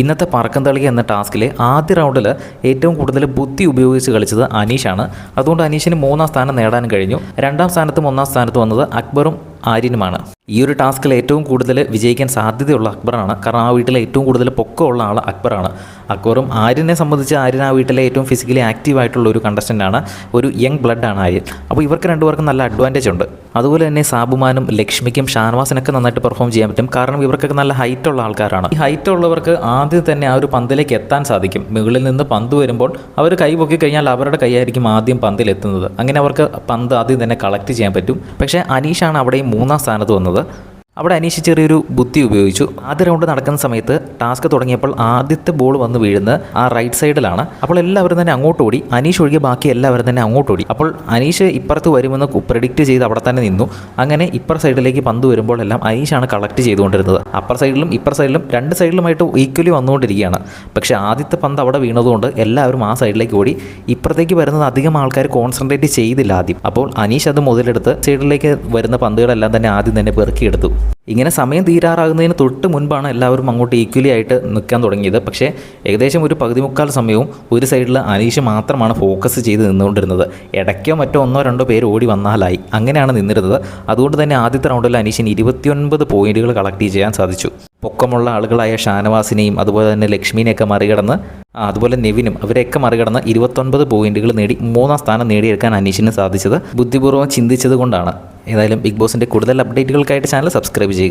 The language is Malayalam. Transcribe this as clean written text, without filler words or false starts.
ഇന്നത്തെ പറക്കം തളിക എന്ന ടാസ്കിലെ ആദ്യ റൗണ്ടിൽ ഏറ്റവും കൂടുതൽ ബുദ്ധി ഉപയോഗിച്ച് കളിച്ചത് അനീഷാണ്. അതുകൊണ്ട് അനീഷിന് 3ാം സ്ഥാനം നേടാൻ കഴിഞ്ഞു. 2ാം സ്ഥാനത്തും 1ാം സ്ഥാനത്ത് വന്നത് അക്ബറും ആര്യനുമാണ്. ഈ ഒരു ടാസ്കിൽ ഏറ്റവും കൂടുതൽ വിജയിക്കാൻ സാധ്യതയുള്ള അക്ബറാണ്. കാരണം ആ വീട്ടിലെ ഏറ്റവും കൂടുതൽ പൊക്കമുള്ള ആൾ അക്ബറാണ്. അക്ബറും ആര്യനെ സംബന്ധിച്ച് ആര്യൻ ആ വീട്ടിലെ ഏറ്റവും ഫിസിക്കലി ആക്റ്റീവ് ആയിട്ടുള്ള ഒരു കണ്ടസ്റ്റൻ്റാണ്. ഒരു യങ് ബ്ലഡാണ് ആര്യൻ. അപ്പോൾ ഇവർക്ക് രണ്ടുപേർക്കും നല്ല അഡ്വാൻറ്റേജ് ഉണ്ട്. അതുപോലെ തന്നെ സാബുമാനും ലക്ഷ്മിക്കും ഷാനവാസിനൊക്കെ നന്നായിട്ട് പെർഫോം ചെയ്യാൻ പറ്റും. കാരണം ഇവർക്കൊക്കെ നല്ല ഹൈറ്റ് ഉള്ള ആൾക്കാരാണ്. ഈ ഹൈറ്റ് ഉള്ളവർക്ക് ആദ്യം തന്നെ ആ ഒരു പന്തിലേക്ക് എത്താൻ സാധിക്കും. മുകളിൽ നിന്ന് പന്ത് വരുമ്പോൾ അവർ കൈ പൊക്കി കഴിഞ്ഞാൽ അവരുടെ കൈയായിരിക്കും ആദ്യം പന്തിലെത്തുന്നത്. അങ്ങനെ അവർക്ക് പന്ത് ആദ്യം തന്നെ കളക്ട് ചെയ്യാൻ പറ്റും. പക്ഷേ അനീഷാണ് അവിടെയും 3ാം സ്ഥാനത്ത് വന്നത്. അവിടെ അനീഷ് ചെറിയൊരു ബുദ്ധി ഉപയോഗിച്ചു. ആദ്യ റൗണ്ട് നടക്കുന്ന സമയത്ത് ടാസ്ക് തുടങ്ങിയപ്പോൾ ആദ്യത്തെ ബോൾ വന്ന് വീഴുന്നത് ആ റൈറ്റ് സൈഡിലാണ്. അപ്പോൾ എല്ലാവരും തന്നെ അങ്ങോട്ട് ഓടി. അനീഷ് ഒഴികെ ബാക്കി എല്ലാവരും തന്നെ അങ്ങോട്ട് ഓടി. അപ്പോൾ അനീഷ് ഇപ്പുറത്ത് വരുമെന്ന് പ്രെഡിക്റ്റ് ചെയ്ത് അവിടെ തന്നെ നിന്നു. അങ്ങനെ ഇപ്പുറ സൈഡിലേക്ക് പന്ത് വരുമ്പോൾ എല്ലാം അനീഷാണ് കളക്ട് ചെയ്തുകൊണ്ടിരുന്നത്. അപ്പർ സൈഡിലും ഇപ്പുറ സൈഡിലും രണ്ട് സൈഡിലുമായിട്ട് ഈക്വലി വന്നുകൊണ്ടിരിക്കുകയാണ്. പക്ഷേ ആദ്യത്തെ പന്ത് അവിടെ വീണതുകൊണ്ട് എല്ലാവരും ആ സൈഡിലേക്ക് ഓടി. ഇപ്പുറത്തേക്ക് വരുന്നത് അധികം ആൾക്കാർ കോൺസെൻട്രേറ്റ് ചെയ്തില്ല ആദ്യം. അപ്പോൾ അനീഷ് അത് മുതലെടുത്ത് സൈഡിലേക്ക് വരുന്ന പന്തുകളെല്ലാം തന്നെ ആദ്യം തന്നെ പെറുക്കിയെടുത്തു. ഇങ്ങനെ സമയം തീരാറാകുന്നതിന് തൊട്ട് മുൻപാണ് എല്ലാവരും അങ്ങോട്ട് ഈക്വലി ആയിട്ട് നിൽക്കാൻ തുടങ്ങിയത്. പക്ഷേ ഏകദേശം ഒരു 1/4 സമയവും ഒരു സൈഡിൽ അനീഷ് മാത്രമാണ് ഫോക്കസ് ചെയ്ത് നിന്നുകൊണ്ടിരുന്നത്. ഇടയ്ക്കോ മറ്റോ 1-2 പേര് ഓടി വന്നാലായി, അങ്ങനെയാണ് നിന്നിരുന്നത്. അതുകൊണ്ട് തന്നെ ആദ്യത്തെ റൗണ്ടിൽ അനീഷിന് 29 പോയിന്റുകൾ കളക്ട് ചെയ്യാൻ സാധിച്ചു. പൊക്കമുള്ള ആളുകളായ ഷാനവാസിനെയും അതുപോലെ തന്നെ ലക്ഷ്മിനെയൊക്കെ മറികടന്ന്, അതുപോലെ നെവിനും അവരെയൊക്കെ മറികടന്ന് 29 പോയിന്റുകൾ നേടി 3ാം സ്ഥാനം നേടിയെടുക്കാൻ അനീഷിന് സാധിച്ചത് ബുദ്ധിപൂർവ്വം ചിന്തിച്ചത് കൊണ്ടാണ്. ഏതായാലും ബിഗ് ബോസിൻ്റെ കൂടുതൽ അപ്ഡേറ്റുകൾക്കായിട്ട് ചാനൽ സബ്സ്ക്രൈബ് ചെയ്യുക.